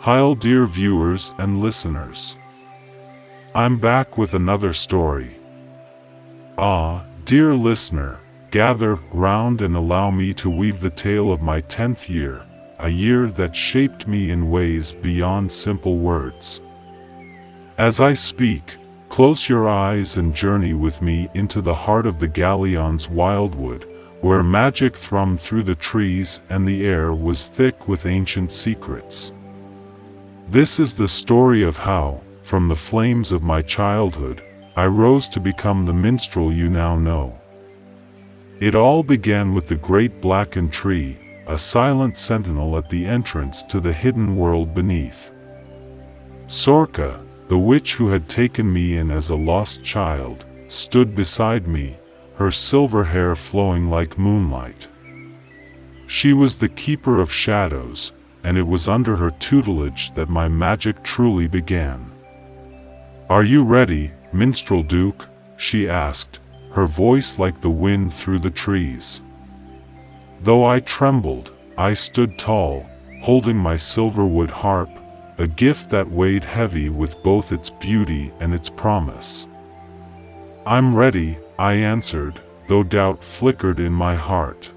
Hi, dear viewers and listeners. I'm back with another story. Dear listener, gather round and allow me to weave the tale of my 10th year, a year that shaped me in ways beyond simple words. As I speak, close your eyes and journey with me into the heart of the Galleon's wildwood, where magic thrummed through the trees and the air was thick with ancient secrets. This is the story of how, from the flames of my childhood, I rose to become the minstrel you now know. It all began with the great blackened tree, a silent sentinel at the entrance to the hidden world beneath. Sorka, the witch who had taken me in as a lost child, stood beside me, her silver hair flowing like moonlight. She was the keeper of shadows, and it was under her tutelage that my magic truly began. "Are you ready, Minstrel Duke?" she asked, her voice like the wind through the trees. Though I trembled, I stood tall, holding my silverwood harp, a gift that weighed heavy with both its beauty and its promise. "I'm ready," I answered, though doubt flickered in my heart.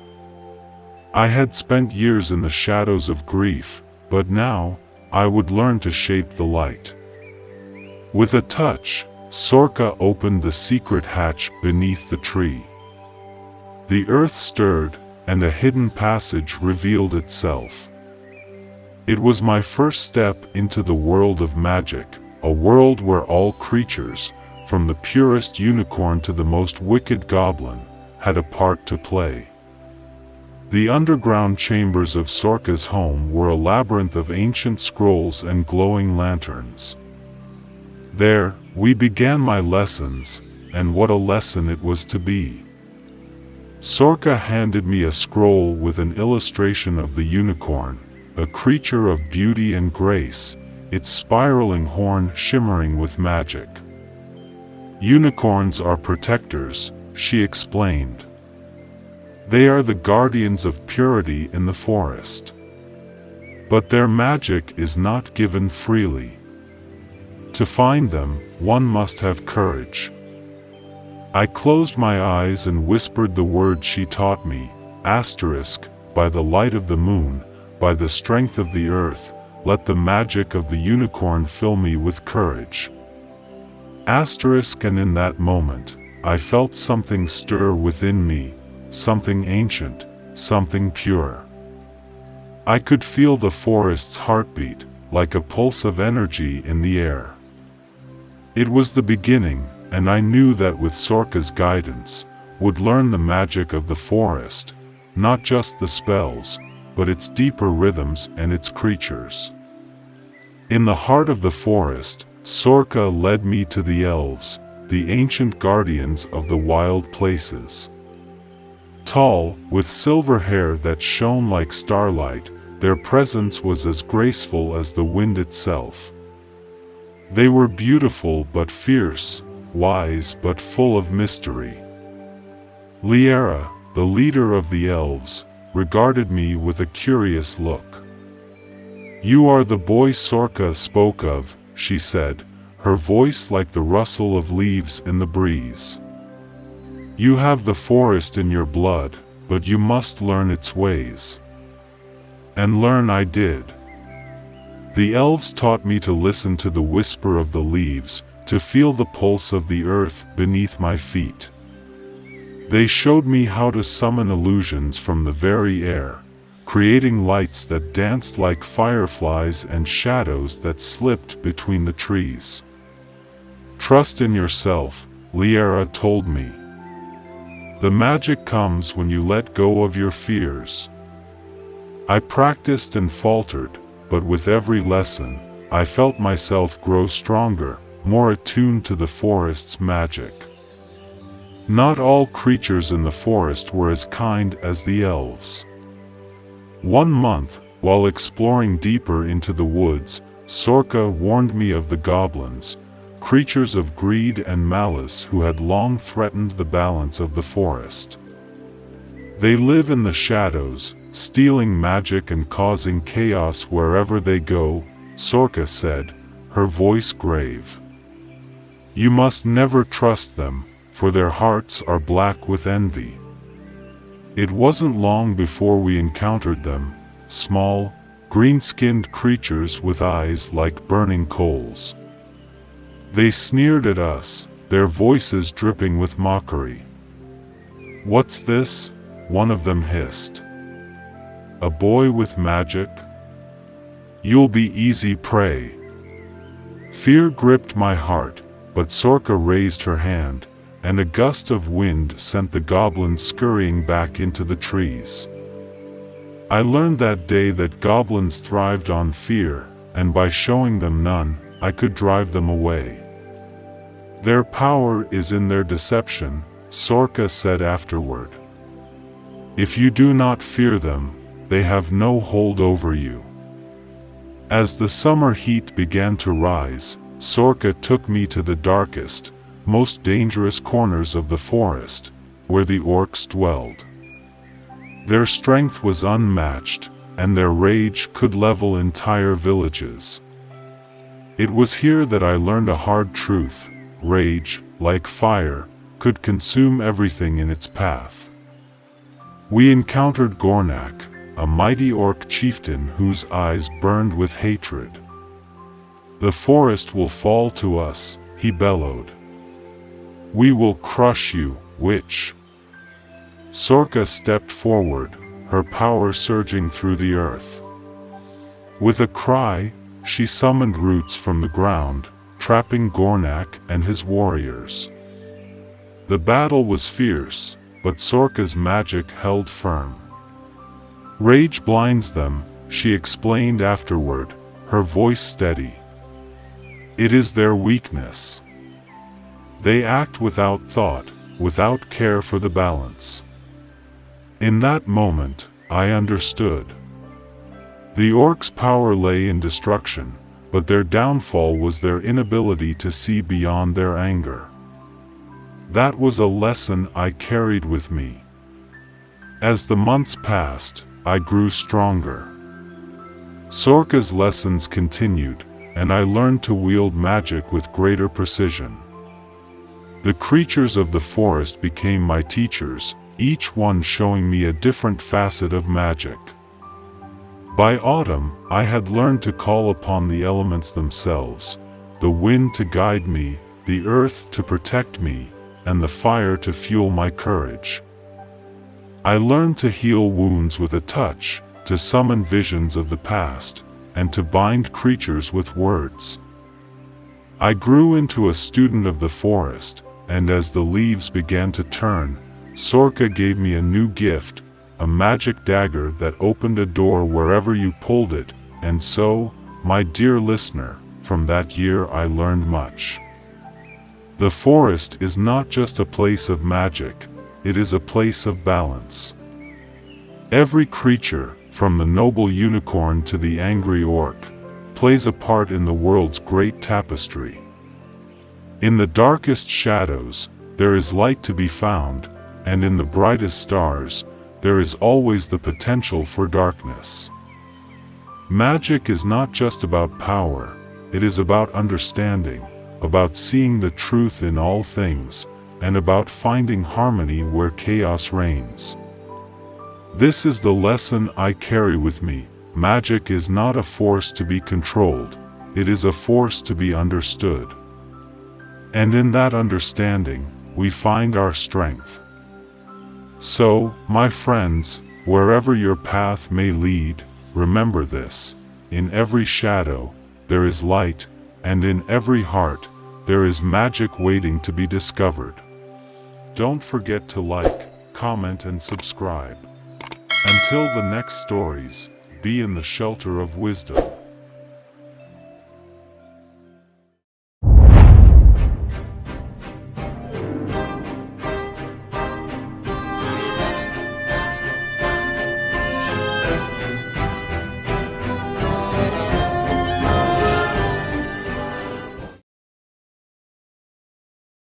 I had spent years in the shadows of grief, but now, I would learn to shape the light. With a touch, Sorka opened the secret hatch beneath the tree. The earth stirred, and a hidden passage revealed itself. It was my first step into the world of magic, a world where all creatures, from the purest unicorn to the most wicked goblin, had a part to play. The underground chambers of Sorka's home were a labyrinth of ancient scrolls and glowing lanterns. There, we began my lessons, and what a lesson it was to be. Sorka handed me a scroll with an illustration of the unicorn, a creature of beauty and grace, its spiraling horn shimmering with magic. "Unicorns are protectors," she explained. "They are the guardians of purity in the forest. But their magic is not given freely. To find them, one must have courage." I closed my eyes and whispered the words she taught me, "By the light of the moon, by the strength of the earth, let the magic of the unicorn fill me with courage." And in that moment, I felt something stir within me, something ancient, something pure. I could feel the forest's heartbeat, like a pulse of energy in the air. It was the beginning, and I knew that with Sorka's guidance, would learn the magic of the forest, not just the spells, but its deeper rhythms and its creatures. In the heart of the forest, Sorka led me to the elves, the ancient guardians of the wild places. Tall, with silver hair that shone like starlight, their presence was as graceful as the wind itself. They were beautiful but fierce, wise but full of mystery. Liera, the leader of the elves, regarded me with a curious look. "You are the boy Sorka spoke of," she said, her voice like the rustle of leaves in the breeze. "You have the forest in your blood, but you must learn its ways." And learn I did. The elves taught me to listen to the whisper of the leaves, to feel the pulse of the earth beneath my feet. They showed me how to summon illusions from the very air, creating lights that danced like fireflies and shadows that slipped between the trees. "Trust in yourself," Liera told me. "The magic comes when you let go of your fears." I practiced and faltered, but with every lesson, I felt myself grow stronger, more attuned to the forest's magic. Not all creatures in the forest were as kind as the elves. One month, while exploring deeper into the woods, Sorka warned me of the goblins, creatures of greed and malice who had long threatened the balance of the forest. They live in the shadows, stealing magic and causing chaos wherever they go, Sorka said, her voice grave. You must never trust them, for their hearts are black with envy. It wasn't long before we encountered them, small, green-skinned creatures with eyes like burning coals. They sneered at us, their voices dripping with mockery. What's this? One of them hissed. A boy with magic? You'll be easy prey. Fear gripped my heart, but Sorka raised her hand, and a gust of wind sent the goblins scurrying back into the trees. I learned that day that goblins thrived on fear, and by showing them none, I could drive them away. Their power is in their deception, Sorka said afterward. If you do not fear them, they have no hold over you. As the summer heat began to rise, Sorka took me to the darkest, most dangerous corners of the forest, where the orcs dwelled. Their strength was unmatched, and their rage could level entire villages. It was here that I learned a hard truth: rage, like fire, could consume everything in its path. We encountered Gornak, a mighty orc chieftain whose eyes burned with hatred. The forest will fall to us, he bellowed. We will crush you, witch. Sorka stepped forward, her power surging through the earth. With a cry, she summoned roots from the ground, trapping Gornak and his warriors. The battle was fierce, but Sorka's magic held firm. Rage blinds them, she explained afterward, her voice steady. It is their weakness. They act without thought, without care for the balance. In that moment, I understood. The orcs' power lay in destruction, but their downfall was their inability to see beyond their anger. That was a lesson I carried with me. As the months passed, I grew stronger. Sorka's lessons continued, and I learned to wield magic with greater precision. The creatures of the forest became my teachers, each one showing me a different facet of magic. By autumn, I had learned to call upon the elements themselves, the wind to guide me, the earth to protect me, and the fire to fuel my courage. I learned to heal wounds with a touch, to summon visions of the past, and to bind creatures with words. I grew into a student of the forest, and as the leaves began to turn, Sorka gave me a new gift, a magic dagger that opened a door wherever you pulled it, and so, my dear listener, from that year I learned much. The forest is not just a place of magic, it is a place of balance. Every creature, from the noble unicorn to the angry orc, plays a part in the world's great tapestry. In the darkest shadows, there is light to be found, and in the brightest stars, there is always the potential for darkness. Magic is not just about power, it is about understanding, about seeing the truth in all things, and about finding harmony where chaos reigns. This is the lesson I carry with me: magic is not a force to be controlled, it is a force to be understood. And in that understanding, we find our strength. So, my friends, wherever your path may lead, remember this: in every shadow, there is light, and in every heart, there is magic waiting to be discovered. Don't forget to like, comment and subscribe. Until the next stories, be in the shelter of wisdom.